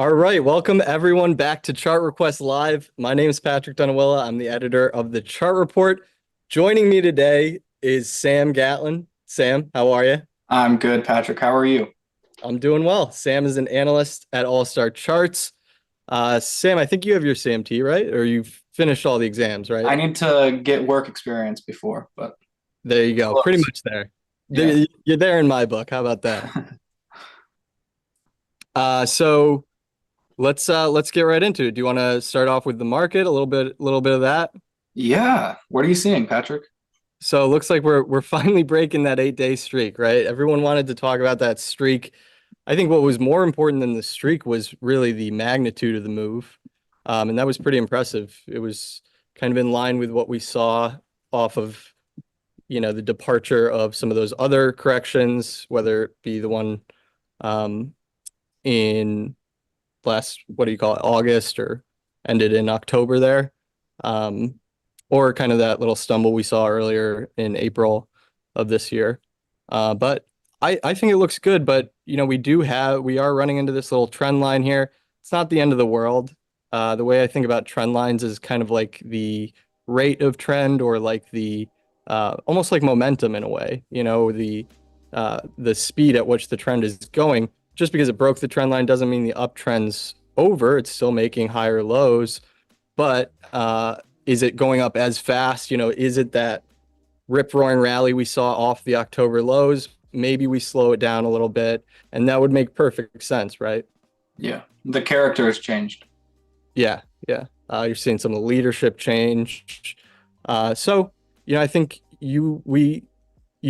All right, welcome everyone back to Chart Request Live. My name is Patrick Dunawilla. I'm the editor of the Chart Report. Joining me today is Sam Gatlin. Sam, how are you? I'm good, Patrick. How are you? I'm doing well. Sam is an analyst at All Star Charts. Sam, I think you have your CMT, right? Or you've finished all the exams, right? I need to get work experience before, but There you go. Pretty close. much there. Yeah. You're there in my book. How about that? So let's get right into it. Do you want to start off with the market, a little bit of that? Yeah. What are you seeing, Patrick? So it looks like we're finally breaking that 8-day streak, right? Everyone wanted to talk about that streak. I think what was more important than the streak was really the magnitude of the move. And that was pretty impressive. It was kind of in line with what we saw off of, the departure of some of those other corrections, whether it be the one um, in what do you call it, August or ended in October there. Um, or kind of that little stumble we saw earlier in April of this year. But I think it looks good, but we are running into this little trend line here. It's not the end of the world. The way I think about trend lines is kind of like the rate of trend or like the almost like momentum in a way, the speed at which the trend is going. Just because it broke the trend line doesn't mean the uptrend's over. It's still making higher lows, but is it going up as fast? Is it that rip roaring rally we saw off the October lows? Maybe we slow it down a little bit, and that would make perfect sense, right? Yeah. The character has changed. Yeah, yeah. You're seeing some of the leadership change. So I think you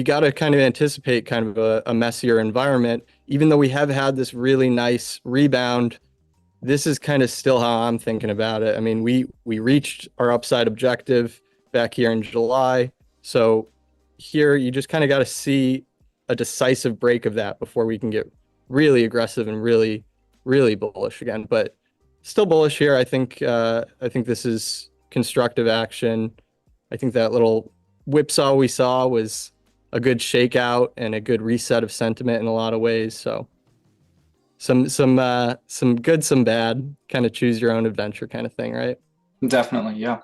got to kind of anticipate kind of a messier environment, even though we have had this really nice rebound. This is kind of still how I'm thinking about it. I mean, we reached our upside objective back here in July. So here you just kind of got to see a decisive break of that before we can get really aggressive and really, really bullish again. But still bullish here. I think this is constructive action. I think that little whipsaw we saw was a good shakeout and a good reset of sentiment in a lot of ways. So some good, some bad, kind of choose your own adventure kind of thing, right? Definitely. Yeah.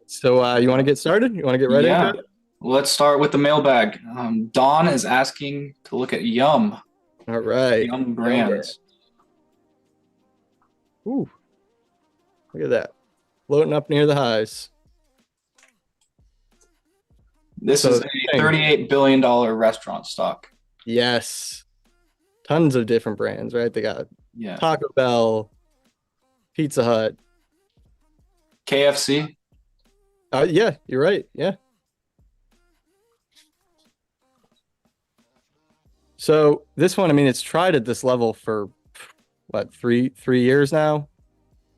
So you want to get started? You want to get right into Yeah. it? Let's start with the mailbag. Dawn is asking to look at All right. Yum Number. brands. Ooh, look at that. Floating up near the highs. This So is a $38 billion restaurant stock. yes, tons of different brands, right? They got Yeah. Taco Bell, Pizza Hut. KFC. Yeah, you're right. Yeah. So this one, I mean, it's tried at this level for what, three years now?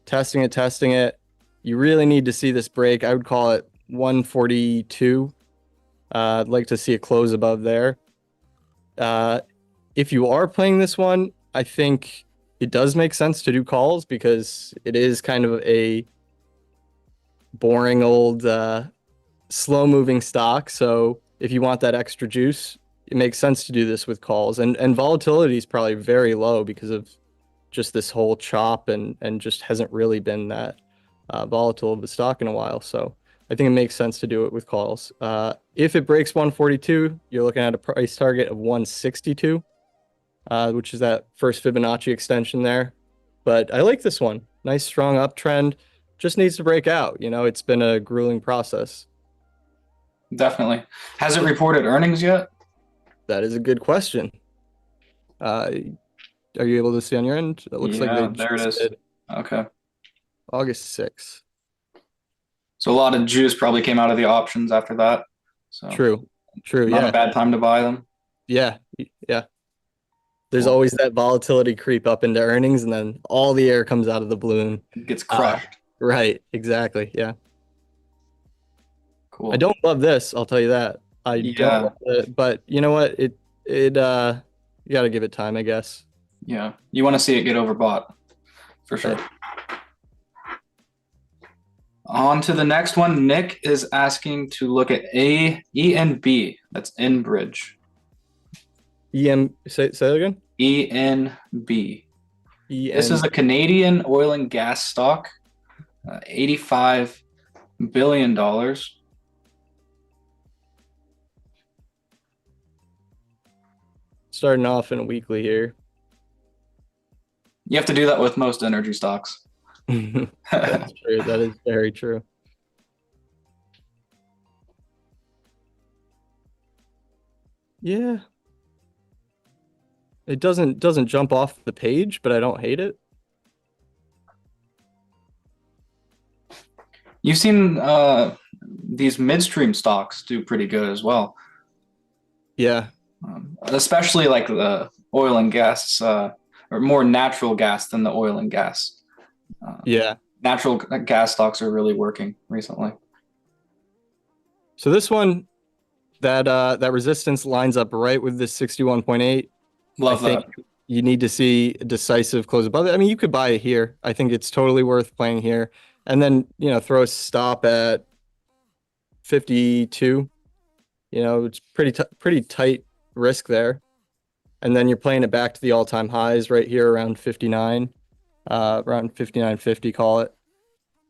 Testing it. You really need to see this break. I would call it 142. I'd like to see it close above there. Uh, if you are playing this one, I think it does make sense to do calls because it is kind of a boring old slow moving stock. So if you want that extra juice, it makes sense to do this with calls. And volatility is probably very low because of just this whole chop and just hasn't really been that volatile of a stock in a while. So I think it makes sense to do it with calls. If it breaks 142, you're looking at a price target of 162, which is that first Fibonacci extension there. But I like this one. Nice strong uptrend. Just needs to break out. It's been a grueling process. Definitely. Has it reported earnings yet? That is a good question. Are you able to see on your end? It looks like they Yeah, there it just is. did Okay. August 6th. So a lot of juice probably came out of the options after that. So True. True. not a Yeah. bad time to buy them. Yeah. Yeah. There's Cool. always that volatility creep up into earnings, and then all the air comes out of the balloon. It gets Uh, crushed. right. Exactly. Yeah. I Cool. don't love this. I'll tell you that. I don't Yeah. love it, but you know what? It you got to give it time, I guess. Yeah. You want to see it get overbought for sure. Right. On to the next one. Nick is asking to look at ENB. That's Enbridge. Say that again. ENB. This is EN. a Canadian oil and gas stock, $85 billion. Starting off in a weekly here. You have to do that with most energy stocks. That's true. That is very true. Yeah. It doesn't jump off the page, but I don't hate it. You've seen these midstream stocks do pretty good as well, Yeah. especially like the oil and gas, or more natural gas than the oil and gas. Yeah. Natural gas stocks are really working recently. So this one, that resistance lines up right with this 61.8. I Love think that. you need to see a decisive close above it. I mean, you could buy it here. I think it's totally worth playing here. And then, throw a stop at 52. It's pretty tight risk there. And then you're playing it back to the all-time highs right here around 59, around 59.50, call it.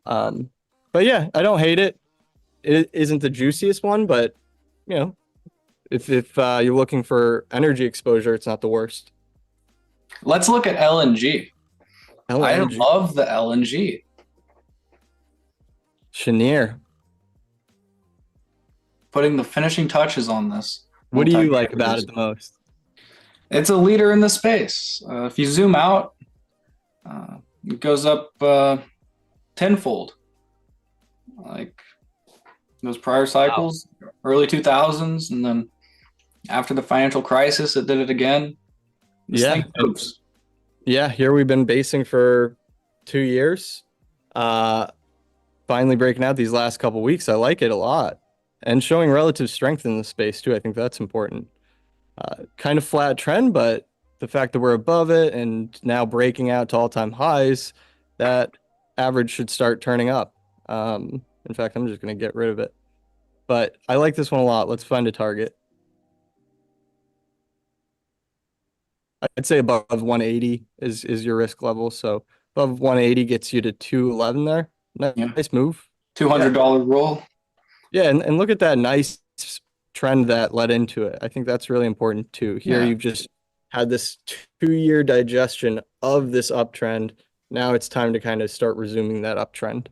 But yeah, I don't hate it. It isn't the juiciest one, but you know, if you're looking for energy exposure, it's not the worst. Let's look at LNG. I LNG, love the LNG. Cheniere. Putting the finishing touches on this What do you like multi-year about it producer. the most? It's a leader in the space. If you zoom out, it goes up tenfold. Like those prior Wow. cycles, early 2000s, and then after the financial crisis, it did it again. This thing Yeah, and moves. yeah, here we've been basing for 2 years. Uh, Finally breaking out these last couple weeks. I like it a lot, and showing relative strength in the space too. I think that's important. Kind of flat trend, but the fact that we're above it and now breaking out to all-time highs, that average should start turning up. In fact, I'm just going to get rid of it. But I like this one a lot. Let's find a target. I'd say above 180 is your risk level. So above 180 gets you to 211 there. Yeah, Nice move. Yeah. $200 roll. Yeah, and look at that nice trend that led into it. I think that's really important too. Here Yeah, you've just had this 2 year digestion of this uptrend. Now it's time to kind of start resuming that uptrend.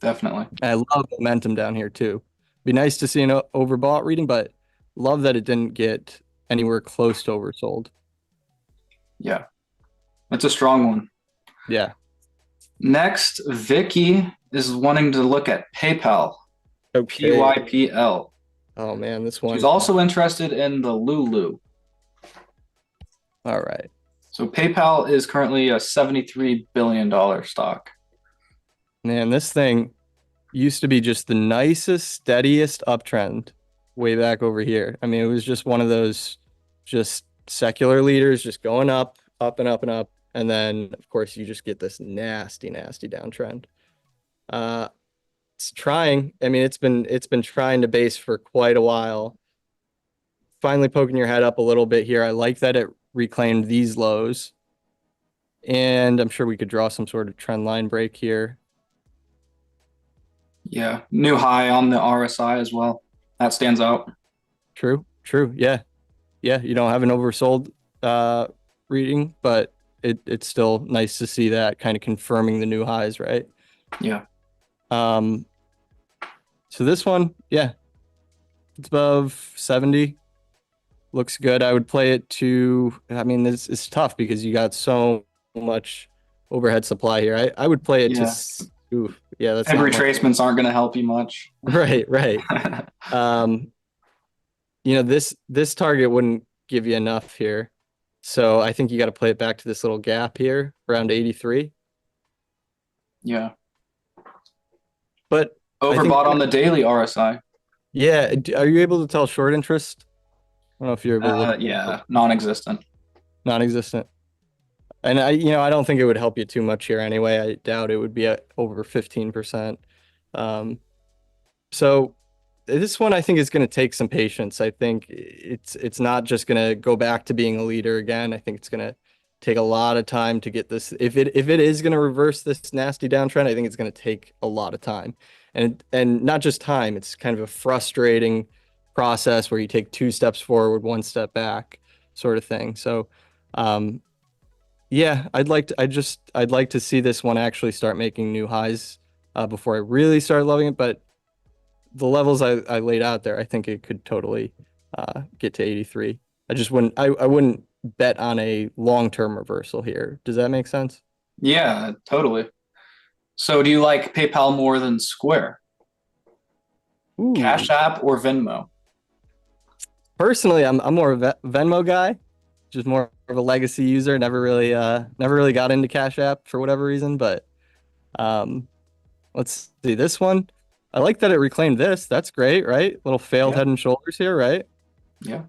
definitely. And I love momentum down here too. Be nice to see an overbought reading, but love that it didn't get anywhere close to oversold. Yeah, that's a strong one. Yeah. Next, Vicky is wanting to look at PayPal, Okay. PYPL. Oh man, this She's one. also interested in the Lulu. All right. So PayPal is currently a $73 billion stock. Man, this thing used to be just the nicest, steadiest uptrend way back over here. I mean, it was just one of those just secular leaders just going up, up and up and up. And then of course you just get this nasty, nasty downtrend. Uh it's trying. I mean, it's been trying to base for quite a while. Finally poking your head up a little bit here. I like that it reclaimed these lows. And I'm sure we could draw some sort of trend line break here. Yeah, new high on the RSI as well. That stands out. True, true. Yeah. Yeah, you don't have an oversold reading, but it's still nice to see that kind of confirming the new highs, right? Yeah, Um, so this one, yeah, it's above 70. Looks good. I would play it to, I mean, this is tough because you got so much overhead supply here. I would play it to, yeah. oof, yeah, that's And not much. retracements aren't going to help you much. Right, right. Um, this target wouldn't give you enough here. So I think you got to play it back to this little gap here around 83. Yeah. But I think, Overbought on the daily RSI. yeah, are you able to tell short interest? I don't know if you're able to look Yeah, non-existent. non-existent. And I don't think it would help you too much here anyway. I doubt it would be at over 15%. Um, so this one I think is going to take some patience. I think it's not just going to go back to being a leader again. I think it's going to take a lot of time to get this. If it is going to reverse this nasty downtrend, I think it's going to take a lot of time, and not just time. It's kind of a frustrating process where you take two steps forward, one step back, sort of thing. So, um, yeah, I'd like to see this one actually start making new highs before I really start loving it. But the levels I laid out there, I think it could totally get to 83. I wouldn't bet on a long-term reversal here. Does that make sense? Yeah, totally. So do you like PayPal more than Square? Ooh. Cash App or Venmo? Personally, I'm more of a Venmo guy, just more of a legacy user. Never really got into Cash App for whatever reason, but um let's see this one. I like that it reclaimed this. That's great, right? Little failed Yeah, head and shoulders here, right? yeah.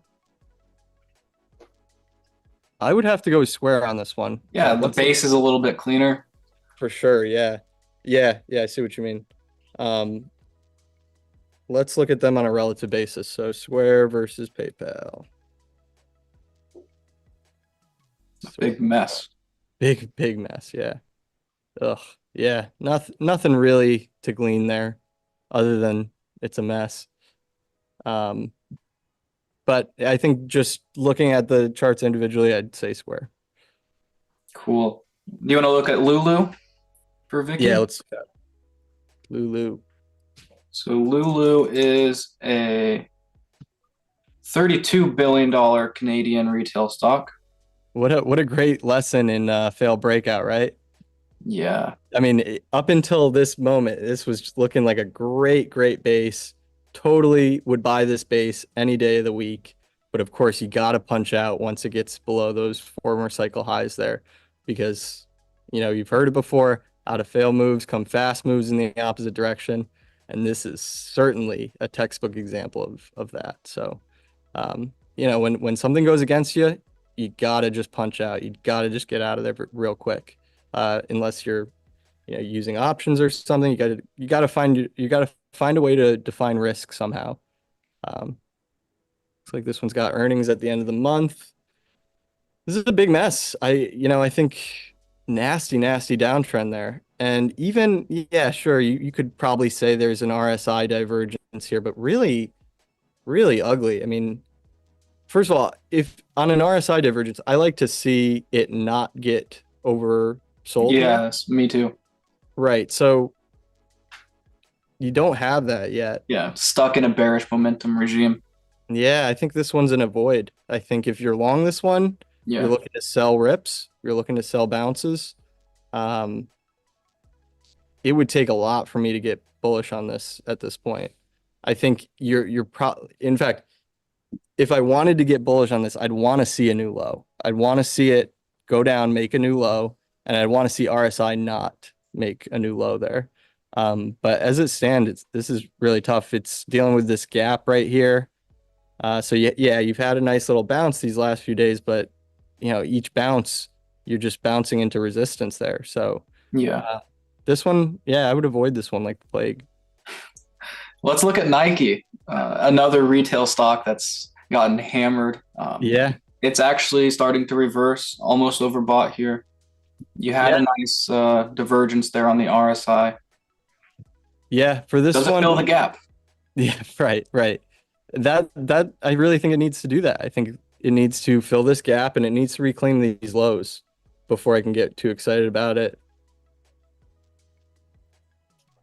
I would have to go Square on this one. Yeah, the Let's look base is a little bit cleaner. for sure. Yeah. Yeah, I see what you mean. Um, let's look at them on a relative basis. So Square versus PayPal. Big Square. mess. Big mess. Yeah. Ugh. Yeah. Nothing really to glean there other than it's a mess. Um, but I think just looking at the charts individually, I'd say Square. Cool. Do you want to look at Lulu for Yeah, Vicky? let's Lulu. So Lulu is a $32 billion Canadian retail stock. What a great lesson in fail breakout, right? Yeah, I mean, up until this moment, this was just looking like a great base. Totally would buy this base any day of the week. But of course, you got to punch out once it gets below those former cycle highs there because, you've heard it before. Out of fail moves come fast moves in the opposite direction. And this is certainly a textbook example of that. So, when something goes against you, you got to just punch out. You got to just get out of there real quick. Unless you're using options or something. You got to find a way to define risk somehow. Looks like this one's got earnings at the end of the month. This is a big mess. I think nasty downtrend there. And even, yeah, sure, you could probably say there's an RSI divergence here, but really ugly. I mean, first of all, if on an RSI divergence, I like to see it not get oversold here. yes, me too. Right. So you don't have that yet. Yeah, stuck in a bearish momentum regime. Yeah, I think this one's in a void. I think if you're long this one, you're Yeah, looking to sell rips, you're looking to sell bounces. Um, it would take a lot for me to get bullish on this at this point. I think in fact, if I wanted to get bullish on this, I'd want to see a new low. I'd want to see it go down, make a new low, and I'd want to see RSI not make a new low there. But as it stands, this is really tough. It's dealing with this gap right here. So yeah, you've had a nice little bounce these last few days, but each bounce, you're just bouncing into resistance there. So yeah. uh, this one, yeah, I would avoid this one like the plague. Let's look at Nike, another retail stock that's gotten hammered. Yeah, It's actually starting to reverse, almost overbought here. You had yeah, a nice divergence there on the RSI. yeah. For this Does it one, fill the gap? yeah, right. That I really think it needs to do that. I think it needs to fill this gap and it needs to reclaim these lows before I can get too excited about it.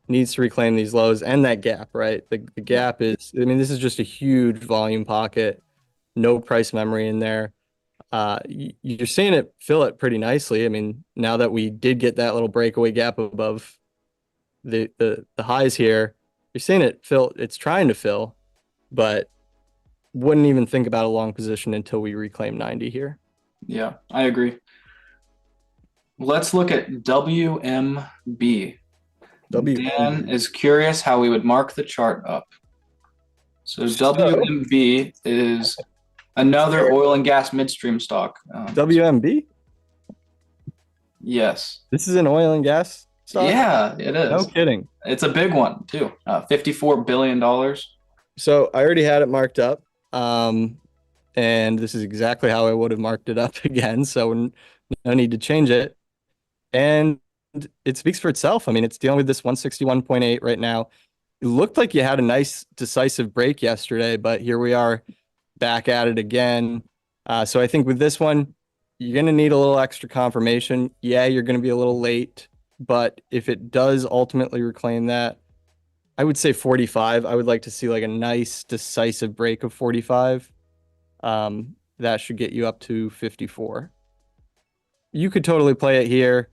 Needs to reclaim these lows and that gap, right? The gap is, I mean, this is just a huge volume pocket, no price memory in there. You're seeing it fill it pretty nicely. I mean, now that we did get that little breakaway gap above the highs here, you're seeing it fill, it's trying to fill, but wouldn't even think about a long position until we reclaim 90 here. Yeah, I agree. Let's look at WMB. Dan WMB. is curious how we would mark the chart up. So So WMB is another oil and gas midstream stock. WMB? Yes. This is an oil and gas stock? Yeah, it No is. kidding. It's a big one too. $54 billion. So I already had it marked up. And this is exactly how I would have marked it up again. So No need to change it. And it speaks for itself. I mean, it's dealing with this 161.8 right now. It looked like you had a nice decisive break yesterday, but here we are back at it again. So I think with this one, you're going to need a little extra confirmation. Yeah, you're going to be a little late, but if it does ultimately reclaim that, I would say 45. I would like to see like a nice decisive break of 45. That should get you up to 54. You could totally play it here,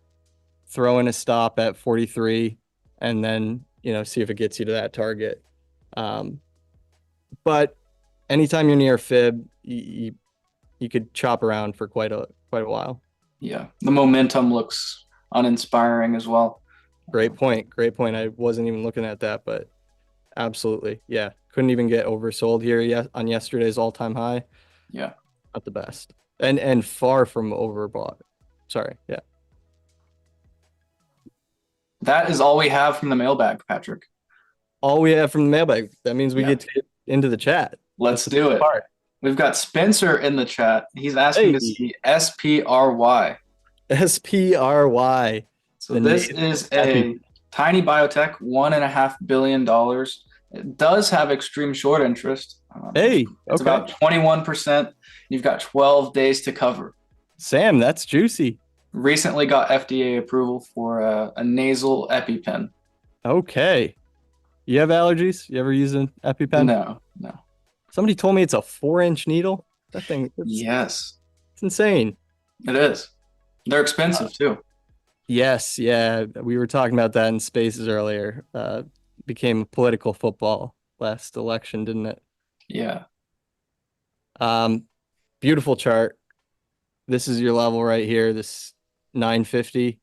throw in a stop at 43, and then, see if it gets you to that target. But anytime you're near fib, you could chop around for quite a while. Yeah, the momentum looks uninspiring as well. Great point. Great point. I wasn't even looking at that, but absolutely. Yeah. Couldn't even get oversold here on yesterday's all-time high. Yeah. Not the best. And far from overbought. Sorry. Yeah. That is all we have from the mailbag, Patrick. All we have from the mailbag. That means we Yeah. get to get into the chat. Let's do it. Part. We've got Spencer in the chat. He's asking to see SPRY. SPRY. So this is a tiny biotech, $1.5 billion. It does have extreme short interest. It's about 21%. You've got 12 days to cover. Sam, that's juicy. Recently got FDA approval for a nasal EpiPen. Okay. You have allergies? You ever use an EpiPen? No. Somebody told me it's a 4-inch needle. That thing. Yes. It's insane. It is. They're expensive too. Yes. Yeah. We were talking about that in spaces earlier. Became political football last election, didn't it? Yeah. Beautiful chart. This is your level right here. This 950.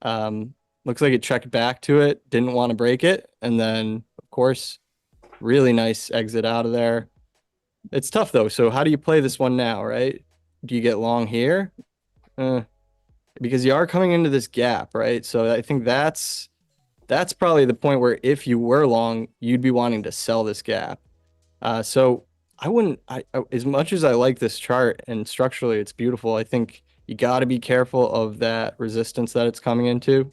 Looks like it checked back to it, didn't want to break it, and then of course, really nice exit out of there. It's tough though. So how do you play this one now, right? Do you get long here? Because you are coming into this gap, right? So I think that's probably the point where if you were long, you'd be wanting to sell this gap. So I wouldn't, as much as I like this chart and structurally it's beautiful, I think you got to be careful of that resistance that it's coming into.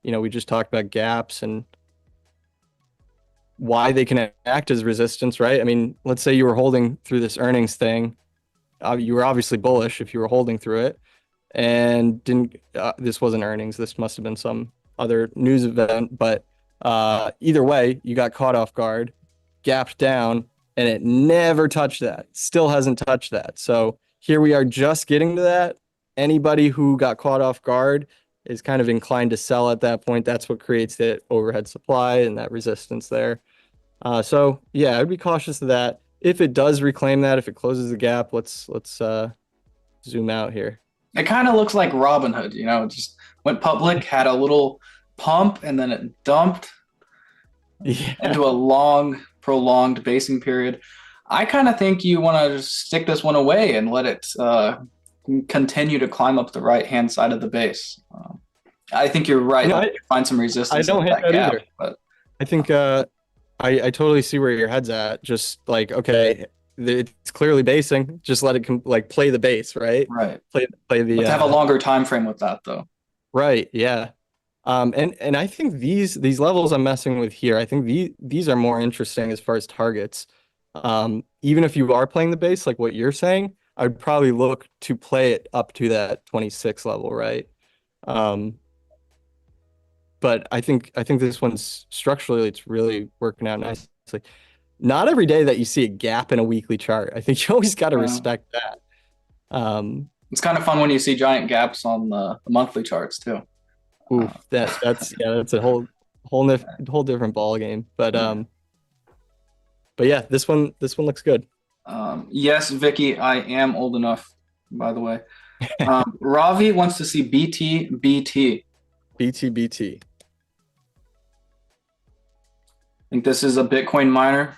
We just talked about gaps and why they can act as resistance, right? I mean, let's say you were holding through this earnings thing. You were obviously bullish if you were holding through it and this wasn't earnings. This must have been some other news event, but either way, you got caught off guard, gapped down, and it never touched that. Still hasn't touched that. So here we are just getting to that. Anybody who got caught off guard is kind of inclined to sell at that point. That's what creates the overhead supply and that resistance there. So yeah, I'd be cautious of that. If it does reclaim that, if it closes the gap, let's zoom out here. It kind of looks like Robinhood, it just went public, had a little pump, and then it dumped into a long, prolonged basing period. I kind of think you want to just stick this one away and let it continue to climb up the right-hand side of the base. I think you're right. I find some resistance. I don't hate that gap, either. But I think I totally see where your head's at. Just like, okay, it's clearly basing. Just let it play the base, right? Right. Play the. Let's have a longer time frame with that, though. Right. Yeah. And I think these levels I'm messing with here, I think these are more interesting as far as targets. Even if you are playing the base, like what you're saying, I would probably look to play it up to that 26 level, right? But I think this one's structurally, it's really working out nicely. Not every day that you see a gap in a weekly chart. I think you always got to respect that. It's kind of fun when you see giant gaps on the monthly charts too. Oof, that's a whole different ball game. But yeah, this one looks good. Yes, Vicky, I am old enough, by the way. Ravi wants to see BT. I think this is a Bitcoin miner.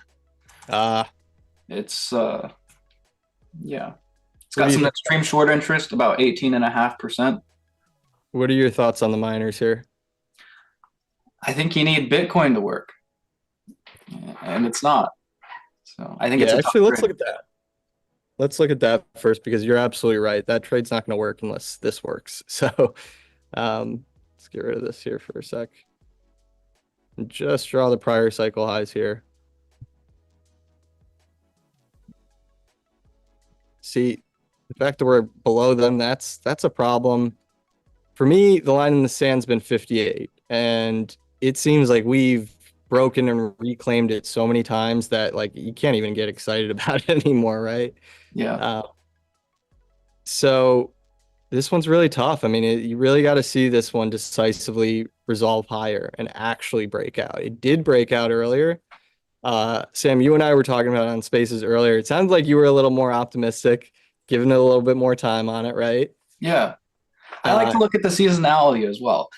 It's yeah. It's got some extreme short interest, about 18.5%. What are your thoughts on the miners here? I think you need Bitcoin to work, and it's not. So I think it's actually let's look at that. let's look at that first because you're absolutely right. That trade's not going to work unless this works. So let's get rid of this here for a sec. And just draw the prior cycle highs here. See, the fact that we're below them, that's a problem. For me, the line in the sand's been 58, and it seems like we've broken and reclaimed it so many times that like you can't even get excited about it anymore, right? Yeah. Uh, so this one's really tough. I mean, you really got to see this one decisively resolve higher and actually break out. It did break out earlier. Sam, you and I were talking about it on Spaces earlier. It sounds like you were a little more optimistic, giving it a little bit more time on it, right? Yeah. I like Uh, to look at the seasonality as well.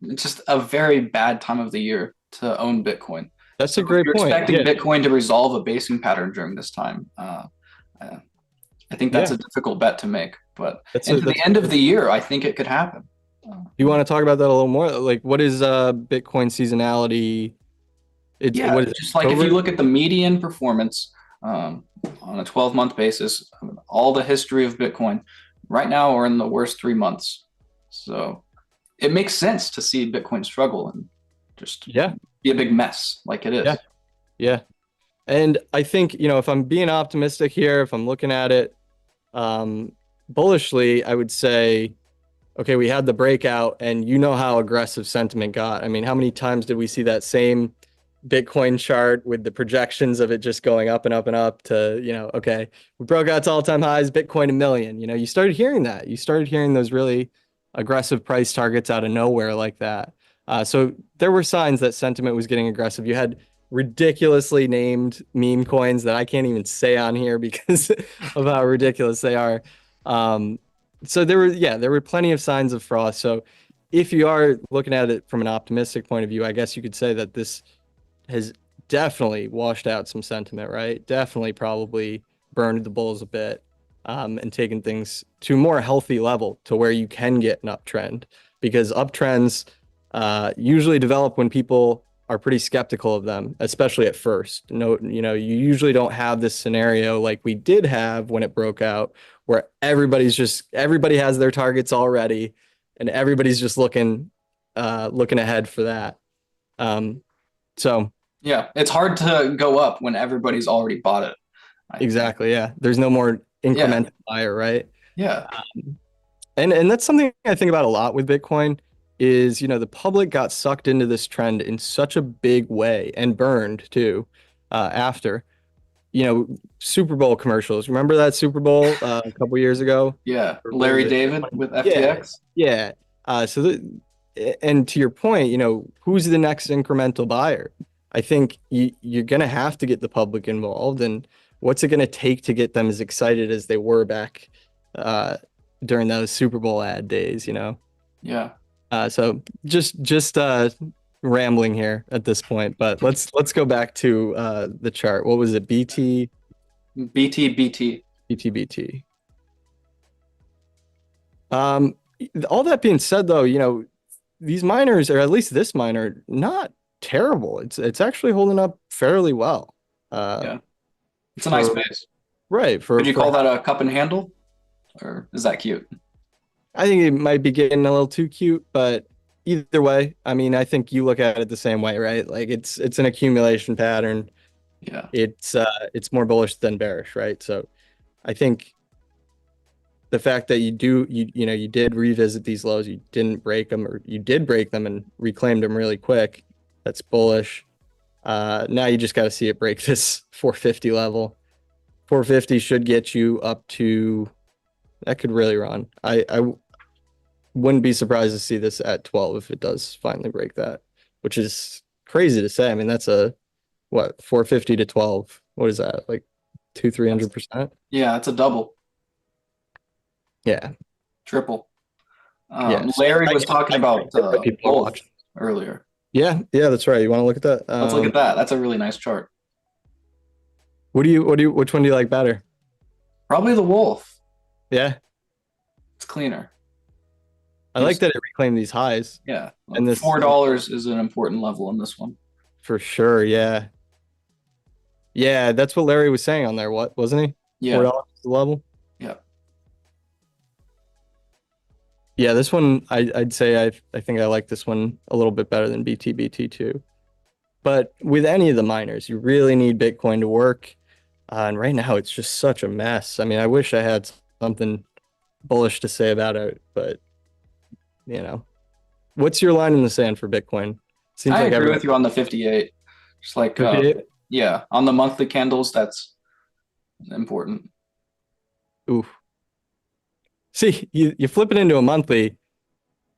It's just a very bad time of the year to own Bitcoin. that's So a if great you're point. expecting Yeah, Bitcoin to resolve a basing pattern during this time, I think that's yeah, a difficult bet to make. But that's a into the that's. end of the year, I think it could happen. You want to talk about that a little more? Like, what is Bitcoin seasonality? It's Yeah, what is it, just like if you October? look at the median performance on a 12-month basis, all the history of Bitcoin, right now we're in the worst 3 months. So it makes sense to see Bitcoin struggle and just Yeah, be a big mess like it yeah, is. yeah. And I think, if I'm being optimistic here, if I'm looking at it um, bullishly, I would say, okay, we had the breakout, and you know how aggressive sentiment got. I mean, how many times did we see that same Bitcoin chart with the projections of it just going up and up and up to, okay, we broke out to all-time highs, Bitcoin a million. You started hearing that. You started hearing those really aggressive price targets out of nowhere like that. So there were signs that sentiment was getting aggressive. You had ridiculously named meme coins that I can't even say on here because of how ridiculous they are. So there were plenty of signs of froth. So if you are looking at it from an optimistic point of view, I guess you could say that this has definitely washed out some sentiment, right? Definitely probably burned the bulls a bit, and taken things to a more healthy level to where you can get an uptrend because uptrends usually develop when people are pretty skeptical of them, especially at first. No, you usually don't have this scenario like we did have when it broke out, where everybody has their targets already, and everybody's just looking ahead for that. So Yeah, it's hard to go up when everybody's already bought it, I think. exactly, yeah. There's no more Yeah, incremental buyer, right? yeah, And that's something I think about a lot with Bitcoin is, the public got sucked into this trend in such a big way and burned too, after. Super Bowl commercials. Remember that Super Bowl a couple years ago? yeah. Or what was Larry it? David with Yeah, FTX. yeah. And to your point, who's the next incremental buyer? I think you're going to have to get the public involved. And what's it going to take to get them as excited as they were back uh, during those Super Bowl ad days? Yeah. So just rambling here at this point, but let's go back to the chart. What was it? BT. BT. Um, all that being said, though, these miners, or at least this miner, not terrible. It's actually holding up fairly well. Uh, Yeah. It's a nice for base. right Would you for call that a cup and handle? Or is that cute? I think it might be getting a little too cute, but either way, I mean, I think you look at it the same way, right? Like it's an accumulation pattern. Yeah. It's more bullish than bearish, right? So I think the fact that you did revisit these lows, you didn't break them, or you did break them and reclaimed them really quick, that's bullish. Now you just got to see it break this 450 level. 450 should get you up to that could really run. I wouldn't be surprised to see this at 12 if it does finally break that, which is crazy to say. I mean, that's a what 450 to 12. What is that? Like two, 300%? Yeah, it's a double, Yeah. triple. Yeah. So Larry I was get, talking I about get why people are both watching. earlier. Yeah, yeah, that's right. You want to look at that? Let's look at that. That's a really nice chart. Which one do you like better? Probably the wolf. Yeah, It's cleaner. I like that it reclaimed these highs Yeah, and this $4 is an important level in this one. for sure. Yeah, yeah, that's what Larry was saying on there. What wasn't he? Yeah, $4 is the level. Yeah. Yeah, this one I'd say I think I like this one a little bit better than BTBT2. But with any of the miners, you really need Bitcoin to work. And right now it's just such a mess. I mean, I wish I had something bullish to say about it, but you know, what's your line in the sand for Bitcoin? Seems I like agree everyone with you on the 58. Just like, 58. yeah, on the monthly candles, that's important. Oof. See, you flip it into a monthly.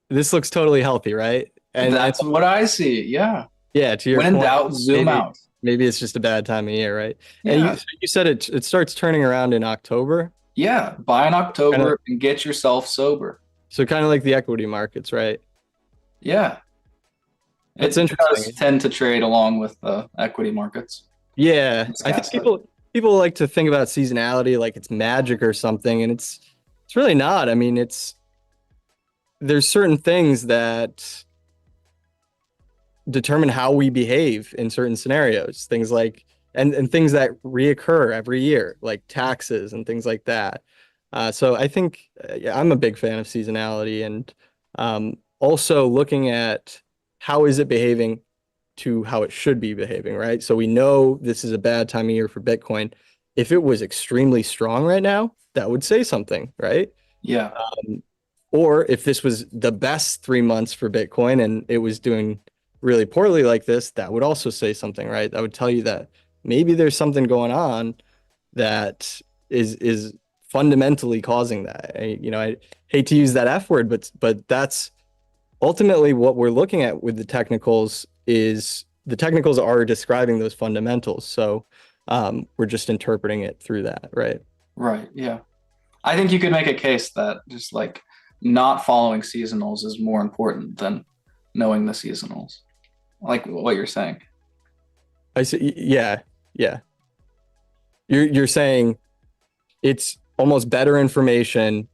This looks totally healthy, right? And That's what I see. Yeah. yeah, to your When in point, doubt, zoom maybe out. maybe it's just a bad time of year, right? And Yeah. you said it starts turning around in October, Yeah. Buy in kind of October and get yourself sober. so kind of like the equity markets, right? Yeah. That's It does interesting. tend to trade along with the equity markets. Yeah, It's I think asset. people like to think about seasonality like it's magic or something, and it's really not. I mean, it's there's certain things that determine how we behave in certain scenarios. Things like and things that reoccur every year, like taxes and things like that. So I think yeah, I'm a big fan of seasonality and also looking at how is it behaving to how it should be behaving, right? So we know this is a bad time of year for Bitcoin. If it was extremely strong right now, that would say something, right? Yeah. Or if this was the best 3 months for Bitcoin and it was doing really poorly like this, that would also say something, right? That would tell you that maybe there's something going on that is fundamentally causing that. I hate to use that F word, but that's ultimately what we're looking at with the technicals is the technicals are describing those fundamentals. So we're just interpreting it through that, right? Right. Yeah. I think you could make a case that just like not following seasonals is more important than knowing the seasonals. Like what you're saying. I see. Yeah, yeah. You're saying it's almost better information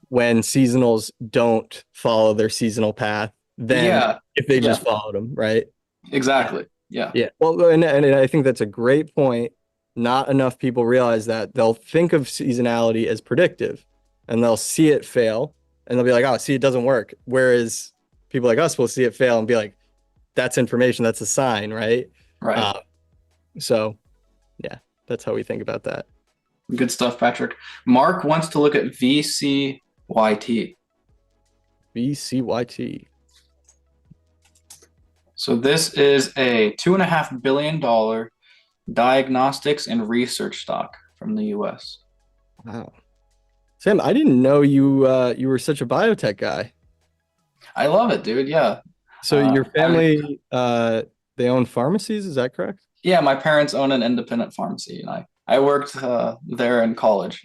when seasonals don't follow their seasonal path than Yeah. if they Yeah. just followed them, right? Exactly. Yeah. Yeah. Well, and I think that's a great point. Not enough people realize that they'll think of seasonality as predictive and they'll see it fail and they'll be like, oh, see, it doesn't work. Whereas people like us will see it fail and be like, that's information, that's a sign, right? Right. Uh, so, yeah, that's how we think about that. Good stuff, Patrick. Mark wants to look at VCYT. VCYT. So this is a $2.5 billion diagnostics and research stock from the US. Wow. Sam, I didn't know you were such a biotech guy. I love it, dude. Yeah. So your I family they own pharmacies, is that correct? Yeah, my parents own an independent pharmacy, and I worked there in college.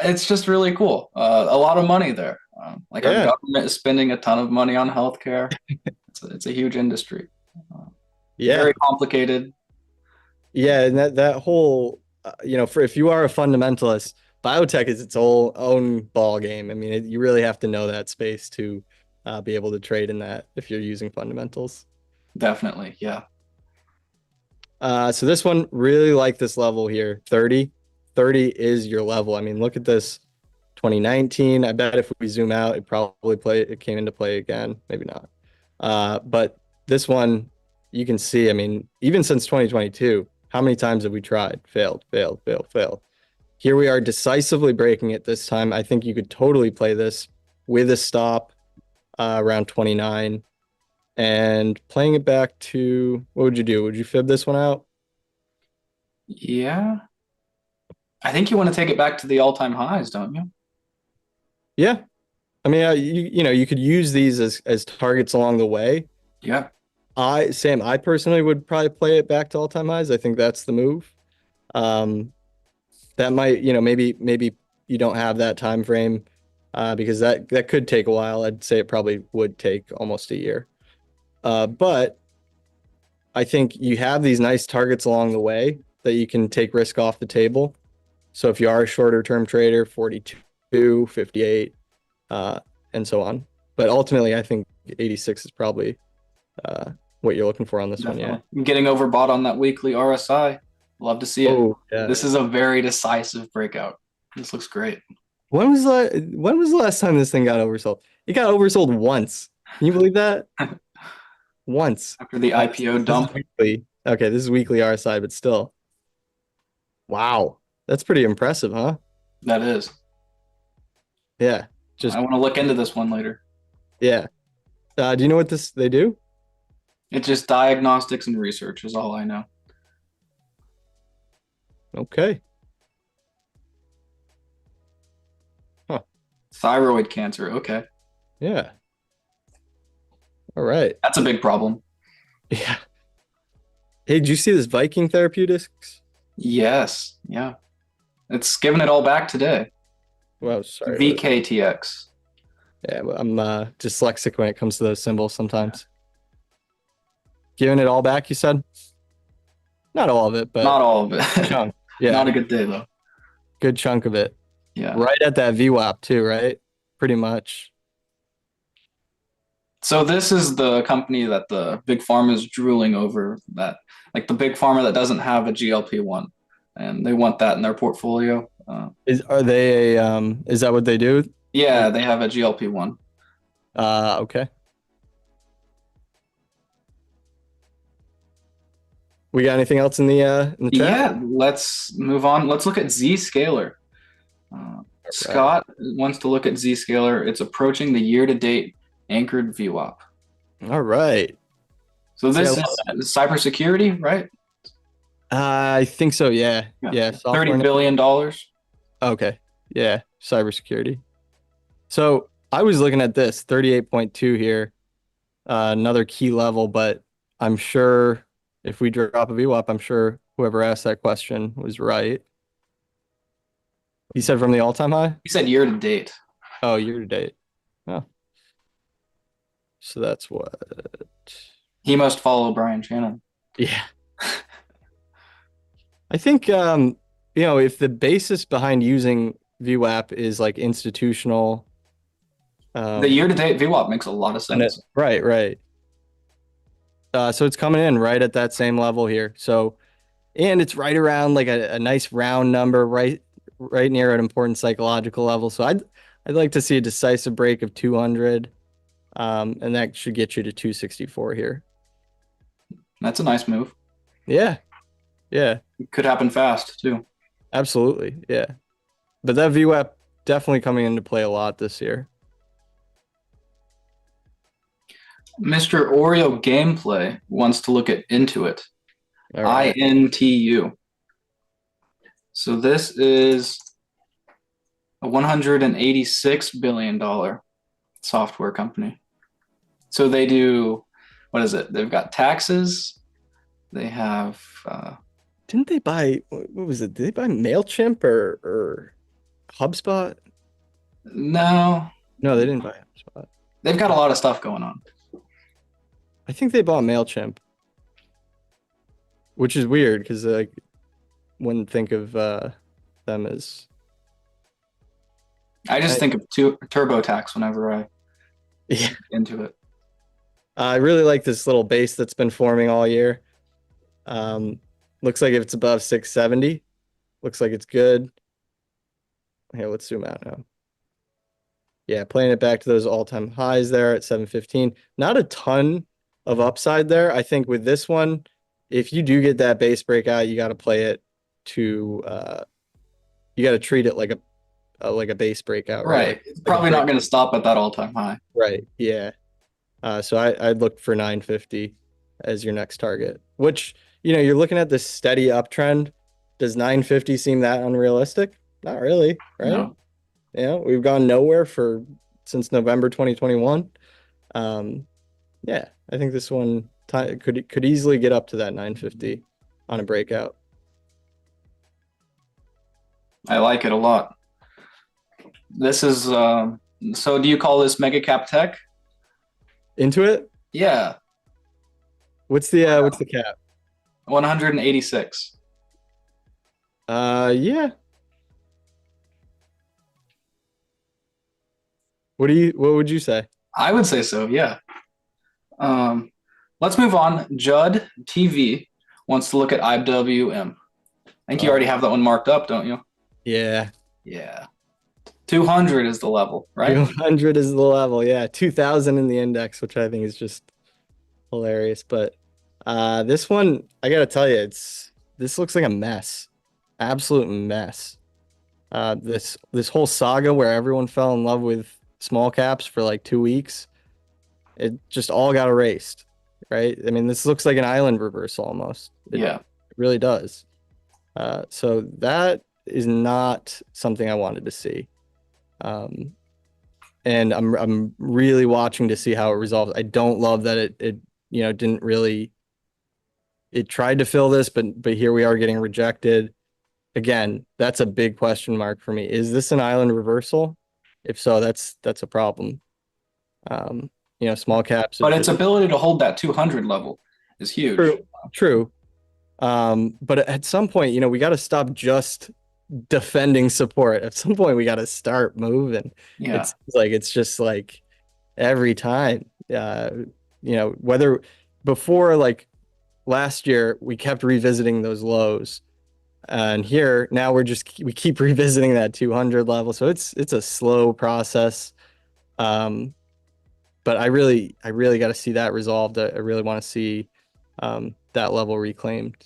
It's just really cool. A lot of money there. Like our Yeah. government is spending a ton of money on healthcare. It's a huge industry. Uh, Yeah. Very complicated. Yeah, and that whole for if you are a fundamentalist, biotech is its own ball game. I mean, you really have to know that space to be able to trade in that if you're using fundamentals. Definitely. Yeah. So this one really like this level here, 30. 30 is your level. I mean, look at this 2019. I bet if we zoom out, it came into play again. Maybe not. But this one, you can see, I mean, even since 2022, how many times have we tried? Failed, failed, failed, failed. Here we are decisively breaking it this time. I think you could totally play this with a stop around 29 and playing it back to what would you do? Would you fib this one out? Yeah. I think you want to take it back to the all-time highs, don't you? Yeah. I mean, you could use these as targets along the way. Yeah. I personally would probably play it back to all-time highs. I think that's the move. Um, that might, maybe you don't have that time frame because that could take a while. I'd say it probably would take almost a year. But I think you have these nice targets along the way that you can take risk off the table. So if you are a shorter term trader, 42, 58, uh, and so on. But ultimately, I think 86 is probably what you're looking for on this one. Yeah. Definitely. Getting overbought on that weekly RSI. Love to see it. Oh, yeah. This is a very decisive breakout. This looks great. When was the last time this thing got oversold? It got oversold once. Can you believe that? Once. After the IPO This is dump, weekly. Okay, this is weekly RSI, but still. Wow. That's pretty impressive, huh? that is. Yeah. I Just want to look into this one later. yeah. Do you know what this they do? It's just diagnostics and research is all I know. Okay. Huh. Thyroid cancer. Okay. Yeah. All right. That's a big problem. Yeah. Hey, did you see this Viking Therapeutics? Yes. Yeah. It's giving it all back today. Well, sorry. VKTX. Yeah, I'm dyslexic when it comes to those symbols sometimes. Giving it all back, you said? Not all of it, but Not all of it. chunk. Yeah, Not a good day though. good chunk of it. Yeah. Right at that VWAP too, right? Pretty much. So this is the company that the big pharma is drooling over, that like the big pharma that doesn't have a GLP-1, and they want that in their portfolio. Are they a is that what they do? Yeah, they have a GLP-1. Okay. We got anything else in the chat? Yeah, let's move on. Let's look at Zscaler. Scott wants to look at Zscaler. It's approaching the year-to-date anchored VWAP. All right. So See, I this love is cybersecurity, right? I think so, yeah. Yeah, software. $30 billion. Okay. Yeah, cybersecurity. So I was looking at this 38.2 here, another key level, but I'm sure if we drop a VWAP, I'm sure whoever asked that question was right. He said from the all-time high? He said year-to-date. Oh, year to date. Oh. So that's what? He must follow Brian Shannon. Yeah. I think if the basis behind using VWAP is like institutional The year-to-date VWAP makes a lot of sense. right, right. So it's coming in right at that same level here. So, and it's right around like a nice round number, right near an important psychological level. So I'd like to see a decisive break of 200, and that should get you to 264 here. That's a nice move. Yeah, yeah, It could happen fast too. absolutely, yeah. But that VWAP definitely coming into play a lot this year. Mr. Oreo Gameplay wants to look at Intuit. All right. INTU. So this is a $186 billion software company. So they do, what is it? They've got taxes. They have Didn't they buy what was it? Did they buy MailChimp or HubSpot? no, No, they didn't buy HubSpot. they've got a lot of stuff going on. I think they bought MailChimp, which is weird because I wouldn't think of them as. I just think of TurboTax whenever I Yeah. get into it. I really like this little base that's been forming all year. Looks like if it's above 670, looks like it's good. Here, let's zoom out now. Yeah, playing it back to those all-time highs there at 715. Not a ton of upside there. I think with this one, if you do get that base breakout, you got to play it to you got to treat it like a base breakout, Right. It's probably not going to stop at that all-time high. Right. Yeah. So I'd look for 950 as your next target, which, you're looking at this steady uptrend. Does 950 seem that unrealistic? Not really, right? No. We've gone nowhere since November 2021. Yeah, I think this one could easily get up to that 950 on a breakout. I like it a lot. This is so do you call this mega cap tech? Into it? Yeah. What's the cap? 186. Yeah. What would you say? I would say so, yeah. Let's move on. Judd TV wants to look at IWM. I think you already have that one marked up, don't you? Yeah. Yeah. 200 is the level, right? 200 is the level. Yeah, 2000 in the index, which I think is just hilarious. But this one, I gotta tell you, this looks like a mess, absolute mess. This whole saga where everyone fell in love with small caps for like 2 weeks, it just all got erased, right? I mean, this looks like an island reversal almost. It Yeah. really does. So that is not something I wanted to see. Um, and I'm really watching to see how it resolves. I don't love that it didn't really, it tried to fill this, but here we are getting rejected. Again, that's a big question mark for me. Is this an island reversal? If so, that's a problem. Um, small caps have But its just ability to hold that 200 level is huge. true, true. But at some point, we got to stop just defending support. At some point, we got to start moving. Yeah. It's just like every time. Whether before like last year, we kept revisiting those lows. And here now we keep revisiting that 200 level. So it's a slow process. Um, but I really got to see that resolved. I really want to see that level reclaimed.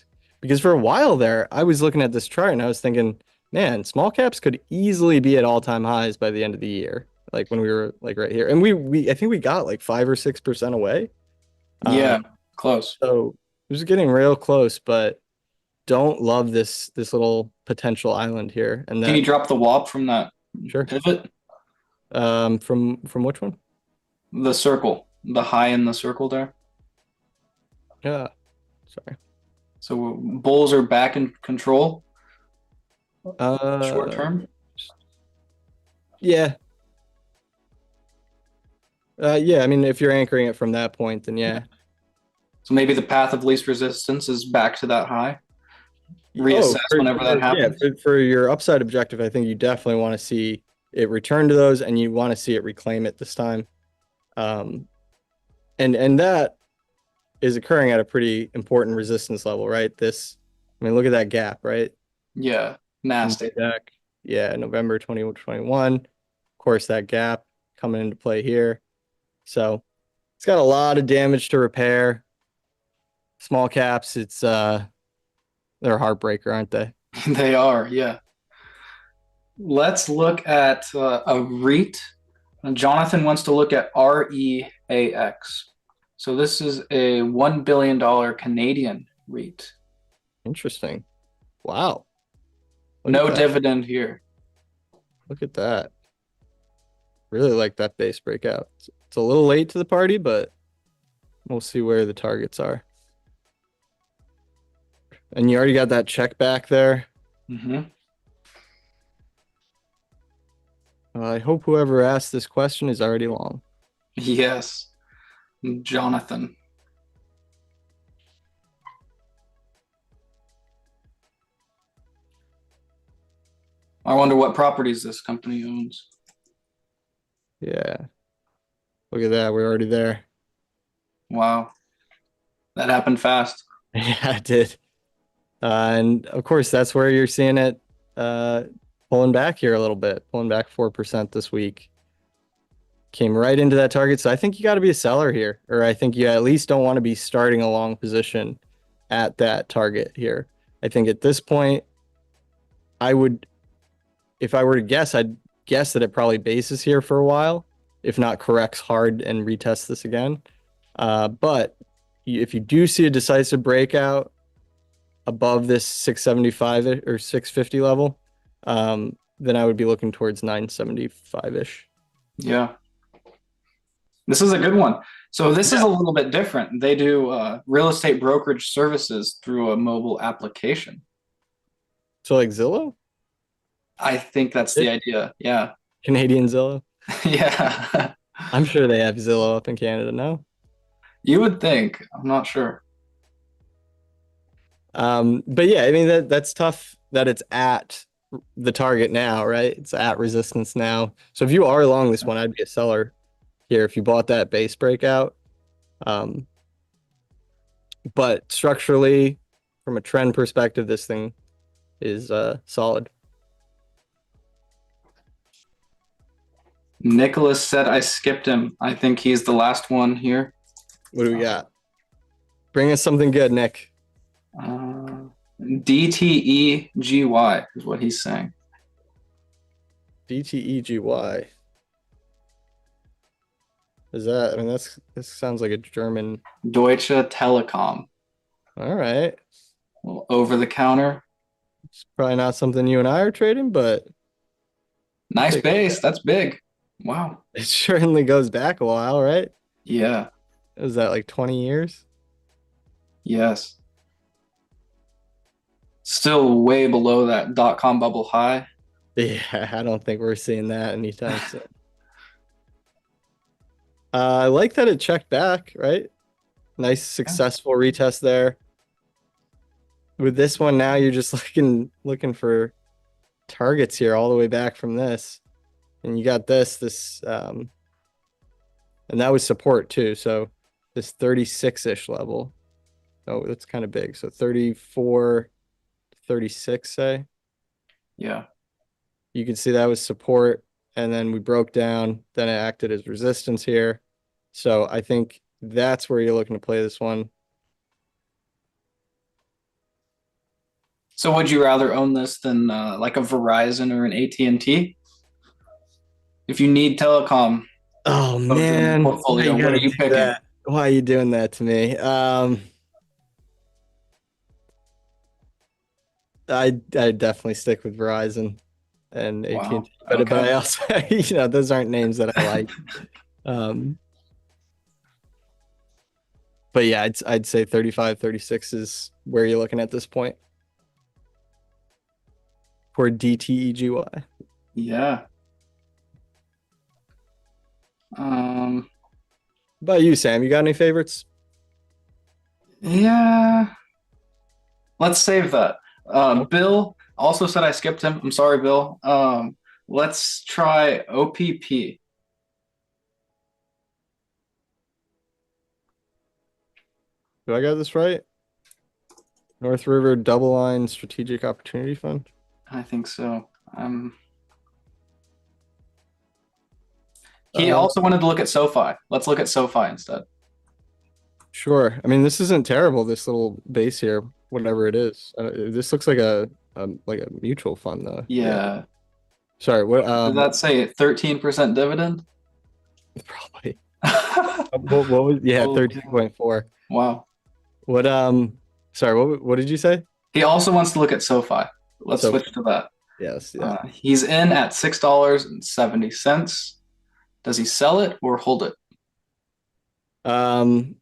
Because for a while there, I was looking at this chart and I was thinking, man, small caps could easily be at all-time highs by the end of the year. Like when we were like right here. And we I think we got like 5 or 6% away. Yeah. Um, Close. so it was getting real close, but don't love this little potential island here. And Can you that drop the WAP from that sure. pivot? From which one? The circle, the high in the circle there. Yeah, sorry. So bulls are back in control short Uh, term. yeah. Yeah, I mean, if you're anchoring it from that point, then yeah. So maybe the path of least resistance is back to that high. Oh, Reassess whenever that yeah, happens. for your upside objective, I think you definitely want to see it return to those, and you want to see it reclaim it this time. Um, and that is occurring at a pretty important resistance level, right? I mean, look at that gap, right? Yeah, From nasty. way back, yeah, November 2021. Of course, that gap coming into play here. So it's got a lot of damage to repair. Small caps, they're a heartbreaker, aren't they? They are, yeah. Let's look at a REIT. Jonathan wants to look at REAX. So this is a $1 billion Canadian REIT. Interesting. Wow. Look at No that. dividend here. Look at that. Really like that base breakout. It's a little late to the party, but we'll see where the targets are. And you already got that check back there. Mm-hmm. I hope whoever asked this question is already long. Yes, Jonathan. I wonder what properties this company owns. Yeah. Look at that. We're already there. Wow, that happened fast. Yeah, it did. And of course, that's where you're seeing it pulling back here a little bit, pulling back 4% this week. Came right into that target. So I think you got to be a seller here, or I think you at least don't want to be starting a long position at that target here. I think at this point, I would, if I were to guess, I'd guess that it probably bases here for a while, if not corrects hard and retests this again. But if you do see a decisive breakout above this 675 or 650 level, then I would be looking towards 975-ish. Yeah, this is a good one. So this is Yeah. a little bit different. They do real estate brokerage services through a mobile application. So like Zillow, I think that's the idea. Yeah. Canadian Zillow. Yeah. I'm sure they have Zillow up in Canada now. You would think. I'm not sure. But yeah, I mean that's tough that it's at the target now, right? It's at resistance now. So if you are along this one, I'd be a seller here if you bought that base breakout. Um, but structurally, from a trend perspective, this thing is solid. Nicholas said I skipped him. I think he's the last one here. What do we got? Bring us something good, Nick. DTEGY is what he's saying. DTEGY. Is that? I mean, this sounds like a German. Deutsche Telekom. All right. Well, over the counter. It's probably not something you and I are trading, but Nice base. That's big. Wow. it certainly goes back a while, right? Yeah. Is that like 20 years? Yes. Still way below that dot-com bubble high. Yeah, I don't think we're seeing that anytime soon. I like that it checked back, right? Nice successful retest there. With this one now, you're just looking for targets here all the way back from this. And you got this and that was support too. So this 36-ish level. Oh, that's kind of big. So 34, 36, say. Yeah. You can see that was support, and then we broke down, then it acted as resistance here. So I think that's where you're looking to play this one. So would you rather own this than like a Verizon or an AT&T? If you need telecom Oh folks in the man, why portfolio, you what are gotta you do picking? that? Why are you doing that to me? I'd definitely stick with Verizon and Wow. AT&T, but Okay. I also, those aren't names that I like. Um, but yeah, I'd say 35, 36 is where you're looking at this point for DTEGY. Yeah. Um, What about you, Sam? You got any favorites? yeah. Let's save that. Bill also said I skipped him. I'm sorry, Bill. Let's try OPP. Do I got this right? North River Double Line Strategic Opportunity Fund. I think so. He Um, also wanted to look at SoFi. Let's look at SoFi instead. sure. I mean, this isn't terrible. This little base here, whatever it is. This looks like a mutual fund though. Yeah. Yeah. Sorry. What? Did that say 13% dividend? Probably. What was? Yeah, Oh, 13.4. wow. What? Sorry. What did you say? He also wants to look at SoFi. Let's So switch to that. yes, yeah. He's in at $6.70. Does he sell it or hold it? Um.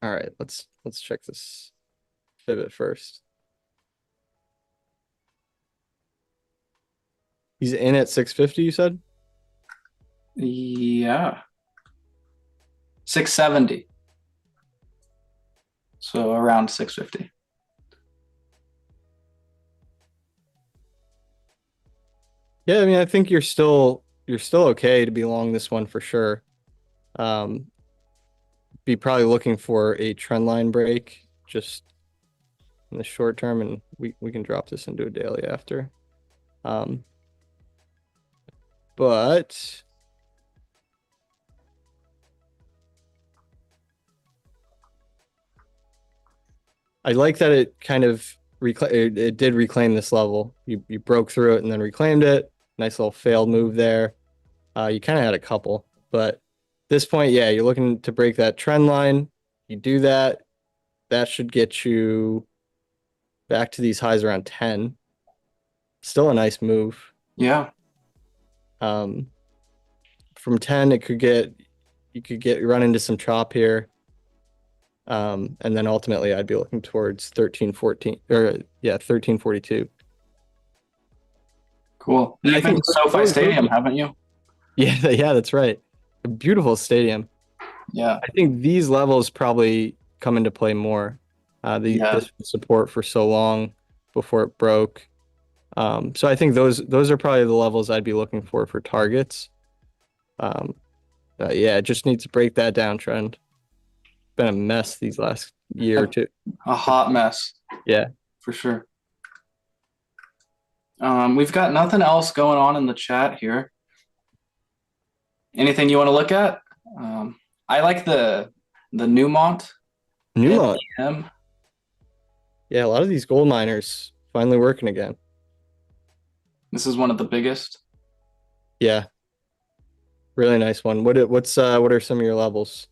All right. Let's check this pivot first. He's in at 650. You said. Yeah. 670. So around 650. Yeah, I mean, I think you're still okay to be long this one for sure. Um, be probably looking for a trend line break just in the short term, and we can drop this into a daily after. Um, but I like that it kind of it did reclaim this level. You broke through it and then reclaimed it. Nice little failed move there. You kind of had a couple, but this point, yeah, you're looking to break that trend line. You do that, that should get you back to these highs around 10. Still a nice move. Yeah. Um, from 10, you could get run into some chop here. And then ultimately I'd be looking towards 1314 or yeah, 1342. Cool. And I You've been think to SoFi Stadium, haven't you? yeah, yeah, that's right. A beautiful stadium. Yeah. I think these levels probably come into play more. Yeah. This support for so long before it broke. So I think those are probably the levels I'd be looking for targets. Um, yeah, it just needs to break that downtrend. Been a mess these last year or two. A hot mess Yeah. for sure. We've got nothing else going on in the chat here. Anything you want to look at? I like the Newmont Newmont. NEM. Yeah, a lot of these gold miners finally working again. This is one of the biggest. Yeah. Really nice one. What are some of your levels?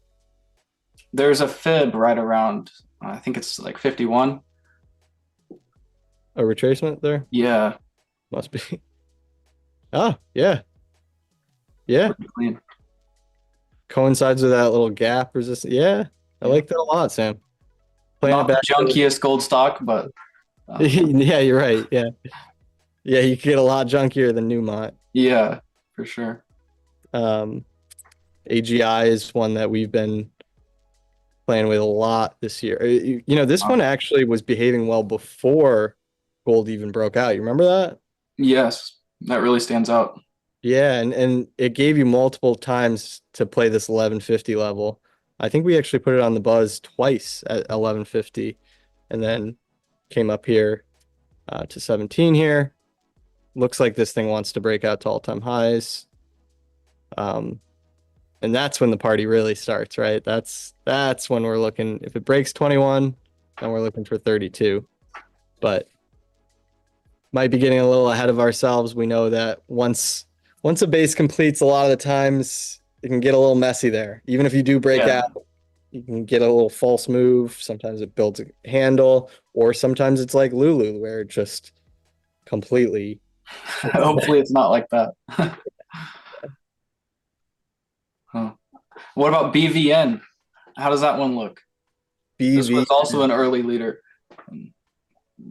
There's a fib right around, I think it's like 51. A retracement there? Yeah, Must be. Oh, yeah. Yeah. pretty clean. Coincides with that little gap resistance. Yeah. I Yeah. like that a lot, Sam. Playing it Not the back. junkiest gold stock, but Yeah, you're right. Yeah. Yeah, you could get a lot junkier than Newmont. yeah, for sure. Um, AGI is one that we've been playing with a lot this year. This one actually was behaving well before gold even broke out. You remember that? Yes, that really stands out. Yeah, and it gave you multiple times to play this 1150 level. I think we actually put it on the buzz twice at 1150 and then came up here to 17 here. Looks like this thing wants to break out to all-time highs. And that's when the party really starts, right? That's when we're looking. If it breaks 21, then we're looking for 32. But might be getting a little ahead of ourselves. We know that once a base completes, a lot of the times it can get a little messy there. Even if you do break out, you can get a little false move. Sometimes it builds a handle, or sometimes it's like Lulu, where it just completely. Hopefully, it's not like that. Huh. What about BVN? How does that one look? This was BV. also an early leader.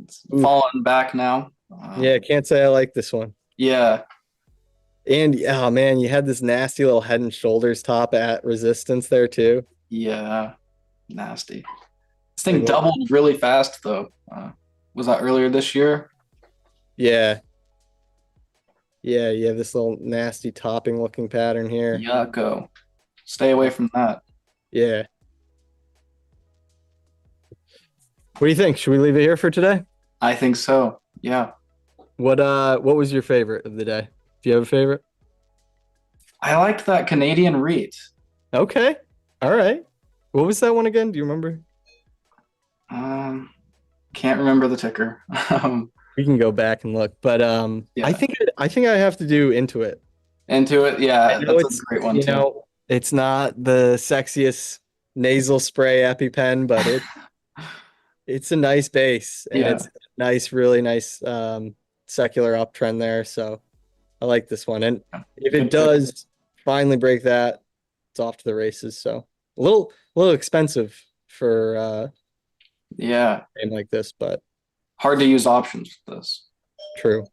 It's fallen back now. Yeah, can't say I like this one. Yeah. And oh man, you had this nasty little head and shoulders top at resistance there too. Yeah. Nasty. This thing Like, doubled really fast though. Was that earlier this year? yeah. Yeah, you have this little nasty topping looking pattern here. Yucko. Stay away from that. Yeah. What do you think? Should we leave it here for today? I think so. Yeah. What was your favorite of the day? Do you have a favorite? I liked that Canadian REIT. Okay. All right. What was that one again? Do you remember? Can't remember the ticker. We can go back and look, but Yeah. I think I have to do Intuit. Intuit, yeah, I know that's a great one too. It's not the sexiest nasal spray EpiPen, but it's a nice base and Yeah. it's a nice, really nice secular uptrend there. So I like this one. And if it Good pick. does finally break that, it's off to the races. So a little expensive for Yeah. a game like this, but Hard to use options with this. true.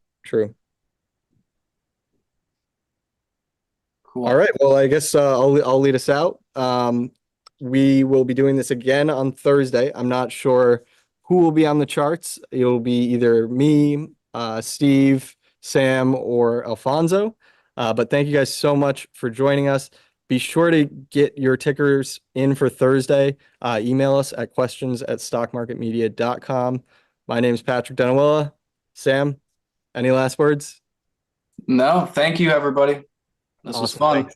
Cool. All right. Well, I guess I'll lead us out. We will be doing this again on Thursday. I'm not sure who will be on the charts. It'll be either me, Steve, Sam, or Alfonso. But thank you guys so much for joining us. Be sure to get your tickers in for Thursday. Email us at questions@stockmarketmedia.com. My name is Patrick Denawilla. Sam, any last words? No, thank you, everybody. This was Awesome. fun. Thanks.